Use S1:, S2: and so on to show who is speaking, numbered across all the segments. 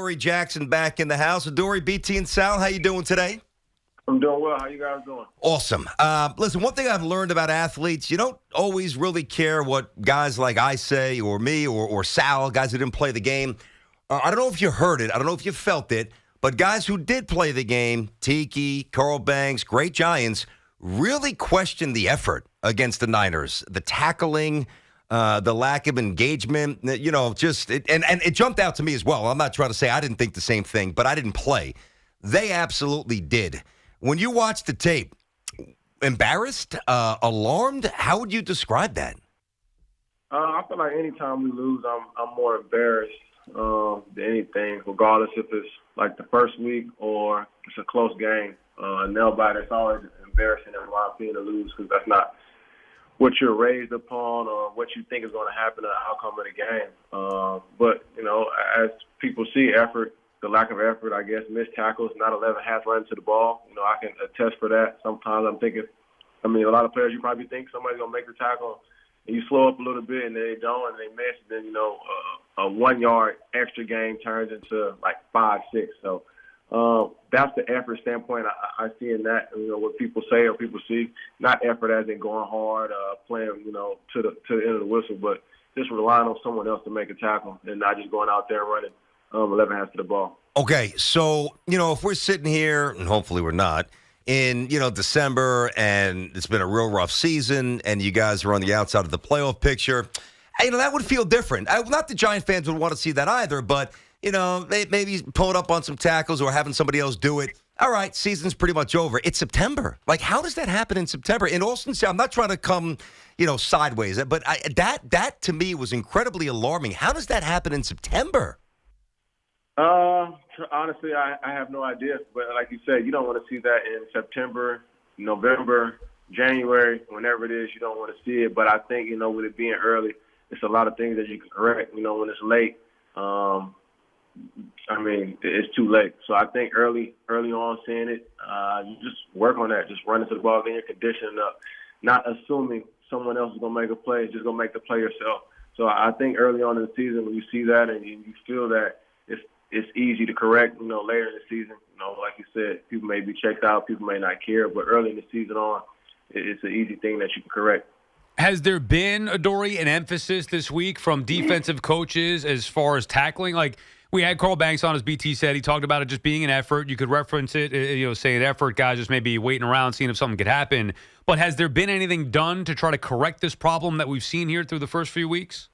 S1: Adoree Jackson back in the house. Adoree, BT and Sal, how you doing today?
S2: I'm doing well. How you guys doing?
S1: Awesome. Listen, one thing I've learned about athletes, you don't always really care what guys like I say or me or Sal, guys who didn't play the game. I don't know if you heard it. I don't know if you felt it. But guys who did play the game, Tiki, Carl Banks, great Giants, really questioned the effort against the Niners. The tackling, the lack of engagement, and it jumped out to me as well. I'm not trying to say I didn't think the same thing, but I didn't play. They absolutely did. When you watch the tape, embarrassed, alarmed, how would you describe that?
S2: I feel like anytime we lose, I'm more embarrassed than anything, regardless if it's like the first week or it's a close game. A nail biter, it's always embarrassing in my opinion to lose because that's not what you're raised upon or what you think is going to happen to the outcome of the game. But, as people see effort, the lack of effort, I guess, missed tackles, not 11 half runs to the ball. I can attest for that. Sometimes I'm thinking, a lot of players, you probably think somebody's going to make the tackle, and you slow up a little bit, and they don't, and they miss. Then, a 1 yard extra game turns into like 5, 6. So that's the effort standpoint I see in that. What people say or people see, not effort as in going hard, playing, to the end of the whistle, but just relying on someone else to make a tackle and not just going out there running 11 hands to the ball.
S1: Okay, so, if we're sitting here, and hopefully we're not, in, December, and it's been a real rough season, and you guys are on the outside of the playoff picture, that would feel different. Not the Giant fans would want to see that either, but, maybe pulling up on some tackles or having somebody else do it. All right, season's pretty much over. It's September. Like, how does that happen in September? In Austin, I'm not trying to come, sideways, but that to me was incredibly alarming. How does that happen in September?
S2: Honestly, I have no idea. But like you said, you don't want to see that in September, November, January, whenever it is. You don't want to see it. But I think, with it being early, it's a lot of things that you can correct. When it's late, it's too late. So I think early on seeing it, you just work on that. Just run into the ball, getting your conditioning up, not assuming someone else is going to make a play, just going to make the play yourself. So I think early on in the season when you see that and you feel that it's easy to correct, later in the season. Like you said, people may be checked out, people may not care, but early in the season on, it's an easy thing that you can correct.
S3: Has there been, Adoree, an emphasis this week from defensive coaches as far as tackling? Like, we had Carl Banks on, as BT said. He talked about it just being an effort. You could reference it, saying effort, guys just maybe waiting around, seeing if something could happen. But has there been anything done to try to correct this problem that we've seen here through the first few weeks?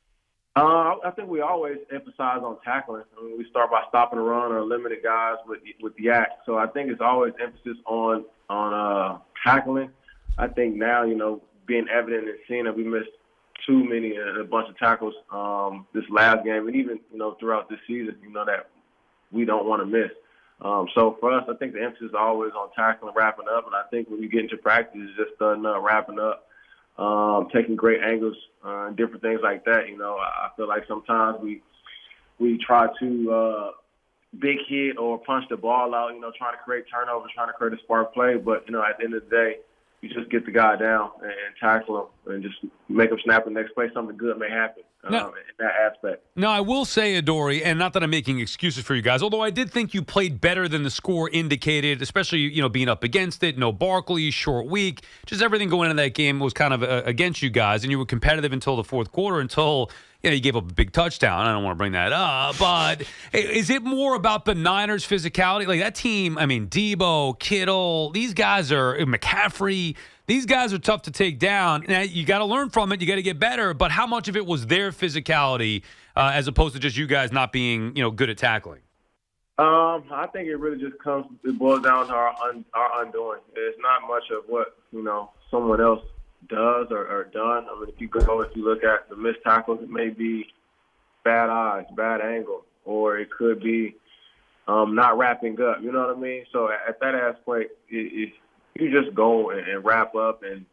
S2: I think we always emphasize on tackling. We start by stopping the run or limited guys with yak. So I think it's always emphasis on tackling. I think now, being evident and seeing that we missed too many a bunch of tackles this last game, and even throughout this season, that we don't want to miss. So for us, I think the emphasis is always on tackling, wrapping up, and I think when you get into practice, it's just wrapping up. Taking great angles, different things like that. I feel like sometimes we try to big hit or punch the ball out, trying to create turnovers, trying to create a spark play. But, at the end of the day, you just get the guy down and tackle him and just make him snap the next play. Something good may happen in that aspect.
S3: No, I will say, Adoree, and not that I'm making excuses for you guys, although I did think you played better than the score indicated, especially, being up against it. No Barkley, short week. Just everything going into that game was kind of against you guys, and you were competitive until the fourth quarter, until you gave up a big touchdown. I don't want to bring that up, but is it more about the Niners' physicality? Like that team, Debo, Kittle, these guys are McCaffrey. These guys are tough to take down. Now, you got to learn from it. You got to get better. But how much of it was their physicality as opposed to just you guys not being, good at tackling?
S2: I think it really just it boils down to our undoing. It's not much of what, someone else does or done. If you look at the missed tackles, it may be bad eyes, bad angle, or it could be not wrapping up. You know what I mean? So at that aspect, you just go and wrap up and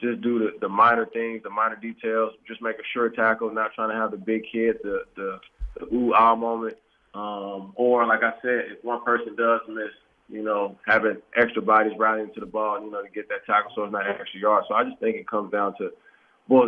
S2: just do the minor things, the minor details. Just make a sure tackle, not trying to have the big hit, the ooh-ah moment. Or like I said, if one person does miss, having extra bodies riding into the ball, to get that tackle so it's not an extra yard. So I just think it boils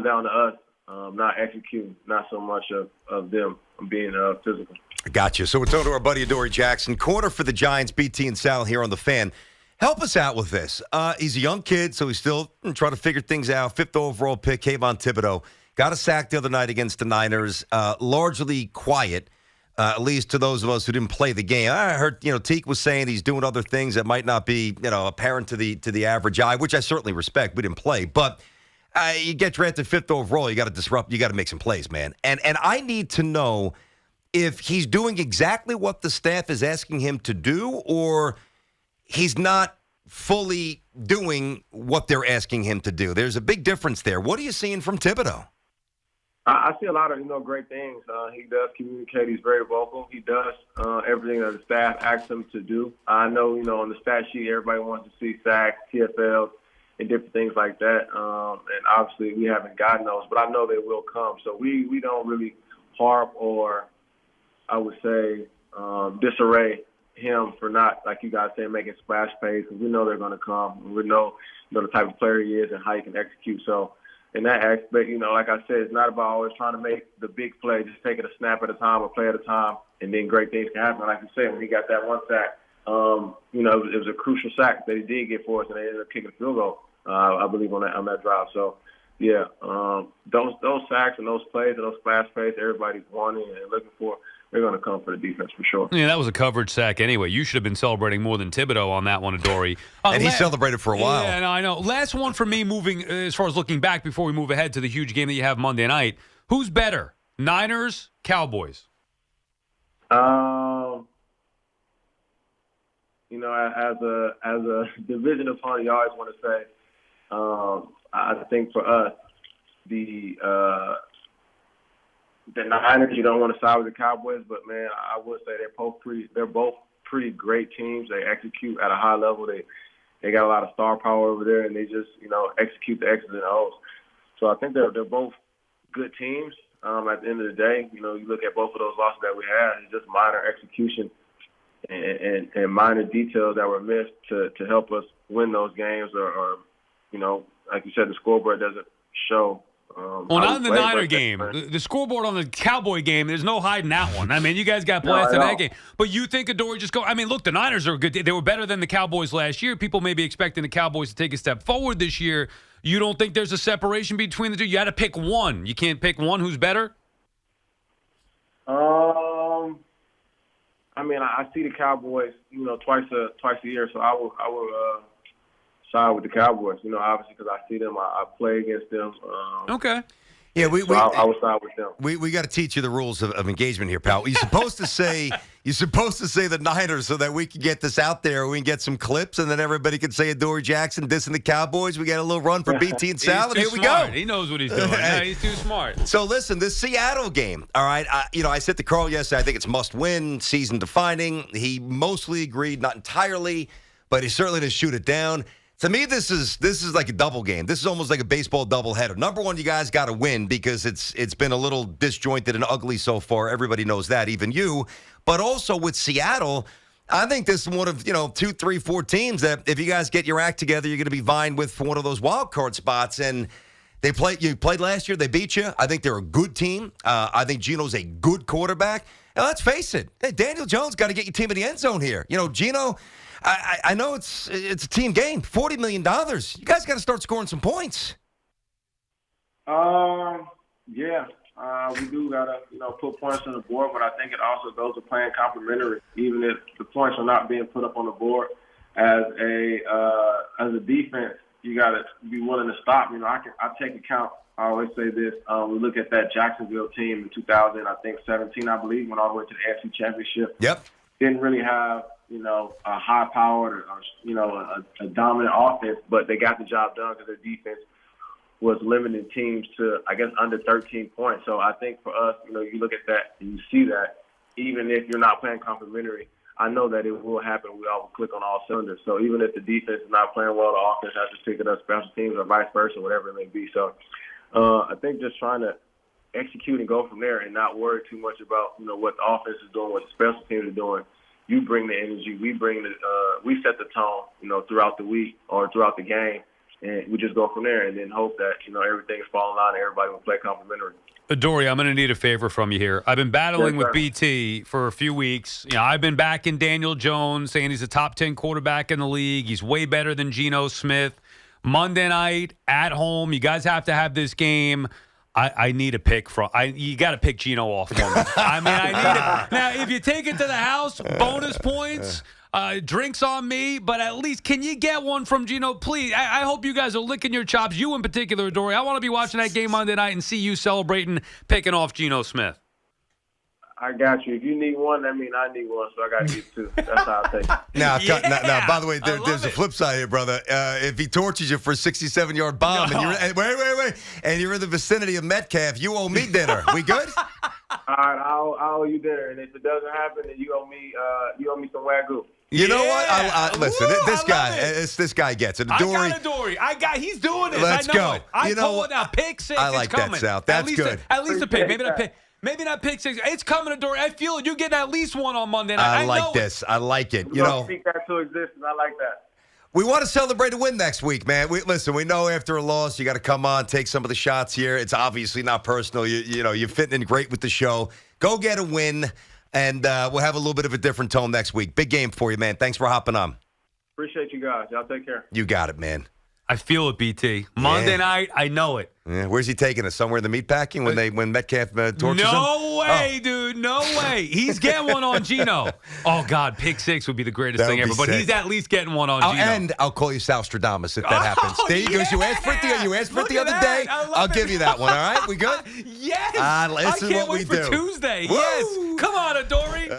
S2: down to us not executing, not so much of them being physical.
S1: Gotcha. So we're talking to our buddy Adoree Jackson, corner for the Giants, BT and Sal here on The Fan. Help us out with this. He's a young kid, so he's still trying to figure things out. 5th overall pick, Kayvon Thibodeau. Got a sack the other night against the Niners. Largely quiet, at least to those of us who didn't play the game. I heard, Teak was saying he's doing other things that might not be, apparent to the average eye, which I certainly respect. We didn't play, but you get drafted 5th overall, you got to disrupt, you got to make some plays, man. And I need to know if he's doing exactly what the staff is asking him to do, or he's not fully doing what they're asking him to do. There's a big difference there. What are you seeing from Thibodeau?
S2: I see a lot of, great things. He does communicate. He's very vocal. He does everything that the staff asks him to do. I know, on the stat sheet, everybody wants to see sacks, TFLs, and different things like that. And obviously we haven't gotten those, but I know they will come. So we don't really harp or, I would say, disarray him for not, like you guys say, making splash plays, because we know they're going to come. We know, the type of player he is and how he can execute. So in that aspect, like I said, it's not about always trying to make the big play, just taking a snap at a time, a play at a time, and then great things can happen. Like you said, when he got that one sack, it was a crucial sack that he did get for us, and they ended up kicking a field goal, I believe, on that drive. So, yeah, those sacks and those plays and those splash plays everybody's wanting and looking for, they're going to come for the defense for sure.
S3: Yeah, that was a coverage sack anyway. You should have been celebrating more than Thibodeau on that one, Adoree.
S1: And he celebrated for a while.
S3: Yeah, no, I know. Last one for me, moving as far as looking back before we move ahead to the huge game that you have Monday night. Who's better, Niners, Cowboys?
S2: As a division opponent, you always want to say, I think for us, the Niners, you don't want to side with the Cowboys, but man, I would say they're both pretty great teams. They execute at a high level. They got a lot of star power over there, and they just execute the X's and O's. So I think they're both good teams. At the end of the day, you look at both of those losses that we had, it's just minor execution and minor details that were missed to help us win those games, or like you said, the scoreboard doesn't show.
S3: Well, not in the Niner game. The scoreboard on the Cowboy game, there's no hiding that one. I mean, you guys got blasted in that game. But you think Adoree just go – I mean, look, the Niners are good. They were better than the Cowboys last year. People may be expecting the Cowboys to take a step forward this year. You don't think there's a separation between the two? You got to pick one. You can't pick one who's better?
S2: I mean, I see the Cowboys, twice a year, so I will side with the Cowboys, obviously because I see them, I play against them.
S3: Okay.
S1: Yeah,
S2: I would side with them.
S1: We got to teach you the rules of engagement here, pal. You're supposed to say the Niners so that we can get this out there. We can get some clips, and then everybody can say Adoree Jackson dissing the Cowboys. We got a little run for BT and Sal, and here we go.
S3: He knows what he's doing. Yeah, he's too smart.
S1: So listen, this Seattle game. All right, I said to Carl yesterday, I think it's must-win, season-defining. He mostly agreed, not entirely, but he certainly didn't shoot it down. To me, this is like a double game. This is almost like a baseball doubleheader. Number one, you guys got to win because it's been a little disjointed and ugly so far. Everybody knows that, even you. But also with Seattle, I think this is one of 2, 3, 4 teams that if you guys get your act together, you're going to be vying with for one of those wild card spots. And you played last year. They beat you. I think they're a good team. I think Geno's a good quarterback. And let's face it, hey, Daniel Jones got to get your team in the end zone here. Geno. I know it's a team game, $40 million. You guys got to start scoring some points.
S2: Yeah, we do got to put points on the board, but I think it also goes to playing complementary, even if the points are not being put up on the board. As a defense, you got to be willing to stop. I take account. I always say this. We look at that Jacksonville team in 2017, I believe, went all the way to the NFC Championship.
S1: Yep.
S2: Didn't really have a high-powered or a dominant offense, but they got the job done because their defense was limiting teams to, I guess, under 13 points. So I think for us, you look at that and you see that even if you're not playing complementary, I know that it will happen. We all click on all cylinders. So even if the defense is not playing well, the offense has to pick it up, special teams or vice versa, whatever it may be. So I think just trying to execute and go from there and not worry too much about, what the offense is doing, what the special teams are doing. You bring the energy. We set the tone, throughout the week or throughout the game, and we just go from there, and then hope that everything's falling out and everybody will play complimentary.
S3: Adoree, I'm going to need a favor from you here. I've been battling
S2: Yes,
S3: with
S2: sir.
S3: BT for a few weeks. I've been backing Daniel Jones, saying he's a top 10 quarterback in the league. He's way better than Geno Smith. Monday night at home, you guys have to have this game. I need a pick from. You got to pick Geno off for me. I mean, I need it. Now, if you take it to the house, bonus points. Drinks on me, but at least can you get one from Geno, please? I hope you guys are licking your chops, you in particular, Adoree. I want to be watching that game Monday night and see you celebrating picking off Geno Smith.
S2: I got you. If you need one, that means I need one, so I got to get two. That's how I take it.
S1: Now, by the way, there's a flip side here, brother. If he tortures you for a 67-yard bomb, and wait, and you're in the vicinity of Metcalf, you owe me dinner. We good?
S2: All right, I'll owe you dinner, and if it doesn't happen, then you owe me some Wagyu.
S1: You know what? Listen, this guy gets it. Adoree,
S3: I got Adoree. He's doing it.
S1: Let's
S3: I know
S1: go.
S3: it. I
S1: know
S3: call
S1: what?
S3: it now. Pick six.
S1: I like
S3: it's coming.
S1: that, Sal. That's good.
S3: At least a pick. Maybe not
S2: Appreciate
S3: pick. Maybe not pick six. It's coming, Adoree. I feel it. You're getting at least one on Monday night.
S1: I like this. I like it.
S2: You know, speak that to existence. I like that.
S1: We want to celebrate a win next week, man. We know after a loss, you got to come on, take some of the shots here. It's obviously not personal. You're fitting in great with the show. Go get a win, and we'll have a little bit of a different tone next week. Big game for you, man. Thanks for hopping on.
S2: Appreciate you guys. Y'all take care.
S1: You got it, man.
S3: I feel it, BT. Monday night, I know it.
S1: Yeah, where's he taking us? Somewhere in the meatpacking when Metcalf tortures him?
S3: No way, dude. No way. He's getting one on Geno. Oh, God. Pick six would be the greatest thing ever. But he's at least getting one on Geno.
S1: And I'll call you Sal Stradamus if that happens. There you go. You asked for it the other day. I'll give you that one, all right? We good?
S3: Yes.
S1: This is what we do.
S3: I can't wait for Tuesday.
S1: Woo!
S3: Yes. Come on, Adoree.